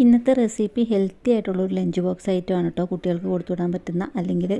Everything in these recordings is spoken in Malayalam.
ഇന്നത്തെ റെസിപ്പി ഹെൽത്തി ആയിട്ടുള്ളൊരു ലഞ്ച് ബോക്സ് ഐറ്റമാണ് കേട്ടോ. കുട്ടികൾക്ക് കൊടുത്തുവിടാൻ പറ്റുന്ന, അല്ലെങ്കിൽ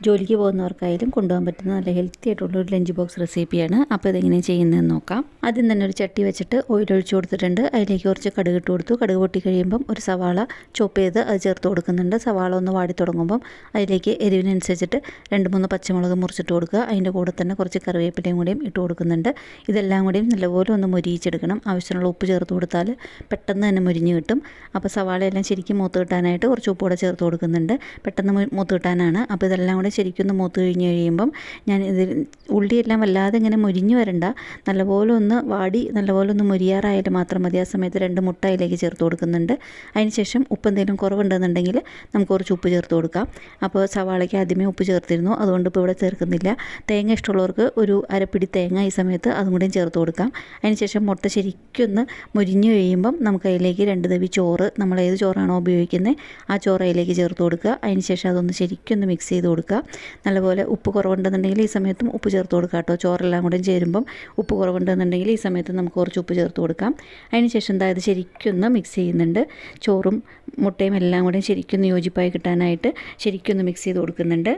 ജോലിക്ക് പോകുന്നവർക്കായാലും കൊണ്ടുപോകാൻ പറ്റുന്ന നല്ല ഹെൽത്തി ആയിട്ടുള്ളൊരു ലഞ്ച് ബോക്സ് റെസിപ്പിയാണ്. അപ്പോൾ ഇതെങ്ങനെ ചെയ്യുന്നതെന്ന് നോക്കാം. ആദ്യം തന്നെ ഒരു ചട്ടി വെച്ചിട്ട് ഓയിൽ ഒഴിച്ച് കൊടുത്തിട്ടുണ്ട്. അതിലേക്ക് കുറച്ച് കടുക് ഇട്ട് കൊടുത്തു. കടുക് പൊട്ടി കഴിയുമ്പം ഒരു സവാള ചോപ്പ് ചെയ്ത് അത് ചേർത്ത് കൊടുക്കുന്നുണ്ട്. സവാള ഒന്ന് വാടി തുടങ്ങുമ്പം അതിലേക്ക് എരിവിനനുസരിച്ചിട്ട് 2-3 പച്ചമുളക് മുറിച്ചിട്ട് കൊടുക്കുക. അതിൻ്റെ കൂടെ തന്നെ കുറച്ച് കറിവേപ്പിലയും കൂടിയും ഇട്ട് കൊടുക്കുന്നുണ്ട്. ഇതെല്ലാം കൂടിയും നല്ലപോലെ ഒന്ന് മൊരിയിച്ചെടുക്കണം. ആവശ്യമുള്ള ഉപ്പ് ചേർത്ത് കൊടുത്താൽ പെട്ടെന്ന് തന്നെ മൊരിഞ്ഞ് കിട്ടും. അപ്പോൾ സവാളയെല്ലാം ശരിക്കും മൂത്ത് കിട്ടാനായിട്ട് കുറച്ച് ഉപ്പ് കൂടെ ചേർത്ത് കൊടുക്കുന്നുണ്ട്. പെട്ടെന്ന് മൂത്ത് കിട്ടാനാണ്. അപ്പോൾ ഇതെല്ലാം കൂടെ ശരിക്കും ഒന്ന് മൂത്ത് കഴിഞ്ഞ് കഴിയുമ്പം ഞാൻ ഇതിൽ ഉള്ളിയെല്ലാം വല്ലാതെ ഇങ്ങനെ മൊരിഞ്ഞ് വരണ്ട, നല്ലപോലെ ഒന്ന് വാടി നല്ലപോലെ ഒന്ന് മൊരിയാറായാലും മാത്രം മതി. ആ സമയത്ത് 2 മുട്ട അതിലേക്ക് ചേർത്ത് കൊടുക്കുന്നുണ്ട്. അതിനുശേഷം ഉപ്പ് എന്തെങ്കിലും കുറവുണ്ടെന്നുണ്ടെങ്കിൽ നമുക്ക് കുറച്ച് ഉപ്പ് ചേർത്ത് കൊടുക്കാം. അപ്പോൾ സവാളയ്ക്ക് ആദ്യമേ ഉപ്പ് ചേർത്തിരുന്നു, അതുകൊണ്ട് ഇപ്പോൾ ഇവിടെ ചേർക്കുന്നില്ല. തേങ്ങ ഇഷ്ടമുള്ളവർക്ക് ഒരു അരപ്പിടി തേങ്ങ ഈ സമയത്ത് അതും കൂടെയും ചേർത്ത് കൊടുക്കാം. അതിനുശേഷം മുട്ട ശരിക്കും ഒന്ന് മൊരിഞ്ഞ് കഴിയുമ്പം നമുക്ക് അതിലേക്ക് 2 തവി ചോറ്, നമ്മൾ ഏത് ചോറാണോ ഉപയോഗിക്കുന്നത് ആ ചോറ് അതിലേക്ക് ചേർത്ത് കൊടുക്കുക. അതിനുശേഷം അതൊന്ന് ശരിക്കും ഒന്ന് മിക്സ് ചെയ്ത് കൊടുക്കുക. നല്ലപോലെ ഉപ്പ് കുറവുണ്ടെന്നുണ്ടെങ്കിൽ ഈ സമയത്തും ഉപ്പ് ചേർത്ത് കൊടുക്കുക കേട്ടോ. ചോറെല്ലാം കൂടെ ചേരുമ്പം ഉപ്പ് കുറവുണ്ടെന്നുണ്ടെങ്കിൽ ഈ സമയത്ത് നമുക്ക് കുറച്ച് ഉപ്പ് ചേർത്ത് കൊടുക്കാം. അതിനുശേഷം ഇത് ശരിക്കും ഒന്ന് മിക്സ് ചെയ്യുന്നുണ്ട്. ചോറും മുട്ടയും എല്ലാം കൂടെ ശരിക്കും യോജിപ്പായി കിട്ടാനായിട്ട് ശരിക്കും ഒന്ന് മിക്സ് ചെയ്ത് കൊടുക്കുന്നുണ്ട്.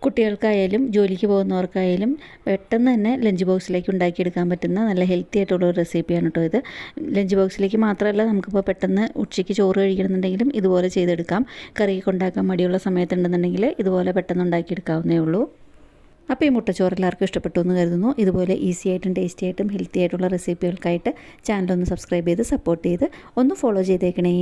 കുട്ടികൾക്കായാലും ജോലിക്ക് പോകുന്നവർക്കായാലും പെട്ടെന്ന് തന്നെ ലഞ്ച് ബോക്സിലേക്ക് ഉണ്ടാക്കിയെടുക്കാൻ പറ്റുന്ന നല്ല ഹെൽത്തി ആയിട്ടുള്ള ഒരു റെസിപ്പിയാണ് കേട്ടോ ഇത്. ലഞ്ച് ബോക്സിലേക്ക് മാത്രമല്ല, നമുക്കിപ്പോൾ പെട്ടെന്ന് ഉച്ചയ്ക്ക് ചോറ് കഴിക്കണമെന്നുണ്ടെങ്കിലും ഇതുപോലെ ചെയ്തെടുക്കാം. കറിയൊക്കെ ഉണ്ടാക്കാൻ മടിയുള്ള സമയത്തുണ്ടെന്നുണ്ടെങ്കിൽ ഇതുപോലെ പെട്ടെന്ന് ഉണ്ടാക്കിയെടുക്കാവുന്നേ ഉള്ളൂ. അപ്പോൾ ഈ മുട്ടച്ചോറ് എല്ലാവർക്കും ഇഷ്ടപ്പെട്ടു എന്ന് കരുതുന്നു. ഇതുപോലെ ഈസി ആയിട്ടും ടേസ്റ്റി ആയിട്ടും ഹെൽത്തി ആയിട്ടുള്ള റെസിപ്പികൾക്കായിട്ട് ചാനലൊന്ന് സബ്സ്ക്രൈബ് ചെയ്ത് സപ്പോർട്ട് ചെയ്ത് ഒന്ന് ഫോളോ ചെയ്തേക്കണേ.